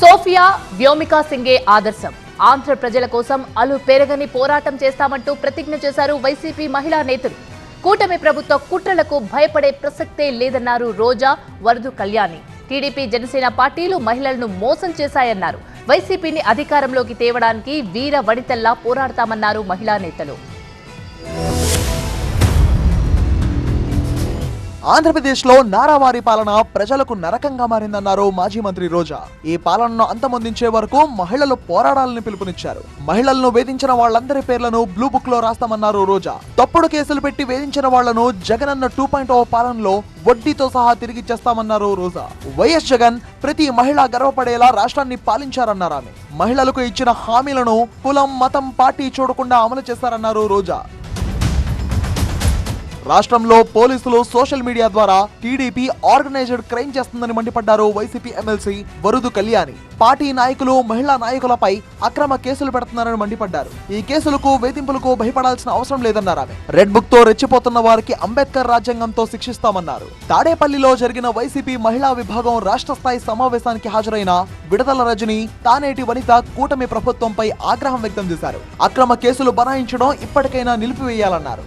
Sophia Vyomika సింగే ఆదర్శం. ఆంధ్ర ప్రజల కోసం అలు పెరగని పోరాటం చేస్తామంటూ ప్రతిజ్ఞ చేశారు వైసీపీ మహిళా నేతలు. కూటమి ప్రభుత్వ కుట్రలకు భయపడే ప్రసక్తే లేదన్నారు రోజా, వరదు కళ్యాణి. టీడీపీ, జనసేన పార్టీలు మహిళలను మోసం చేశాయన్నారు. వైసీపీని అధికారంలోకి తేవడానికి వీర వనితల్లా పోరాడతామన్నారు మహిళా నేతలు. ఆంధ్రప్రదేశ్లో నారావారి పాలన ప్రజలకు నరకంగా మారిందన్నారు మాజీ మంత్రి రోజా. ఈ పాలనను అంతమొందించే వరకు మహిళలు పోరాడాలని పిలుపునిచ్చారు. మహిళలను వేధించిన వాళ్లందరి పేర్లను బ్లూ బుక్ లో రాస్తామన్నారు రోజా. తప్పుడు కేసులు పెట్టి వేధించిన వాళ్లను జగనన్న 2.0 పాలనలో వడ్డీతో సహా తిరిగిచ్చేస్తామన్నారు రోజా. వైఎస్ జగన్ ప్రతి మహిళ గర్వపడేలా రాష్ట్రాన్ని పాలించారన్నారు ఆమె. మహిళలకు ఇచ్చిన హామీలను కులం, మతం, పార్టీ చూడకుండా అమలు చేశారన్నారు రోజా. రాష్ట్రంలో పోలీసులు సోషల్ మీడియా ద్వారా టీడీపీ ఆర్గనైజ్డ్ క్రైమ్ చేస్తుందని మండిపడ్డారు వైసీపీ ఎమ్మెల్సీ వరదు కళ్యాణి. పార్టీ నాయకులు, మహిళా నాయకులపై అక్రమ కేసులు పెడుతున్నారని మండిపడ్డారు. ఈ కేసులకు, వేధింపులకు భయపడాల్సిన అవసరం లేదన్నారు ఆమె. రెడ్ బుక్ తో రెచ్చిపోతున్న వారికి అంబేద్కర్ రాజ్యాంగంతో శిక్షిస్తామన్నారు. తాడేపల్లిలో జరిగిన వైసీపీ మహిళా విభాగం రాష్ట్ర స్థాయి సమావేశానికి హాజరైన విడదల రజని, తానేటి వనిత కూటమి ప్రభుత్వంపై ఆగ్రహం వ్యక్తం చేశారు. అక్రమ కేసులు బనాయించడం ఇప్పటికైనా నిలిపివేయాలన్నారు.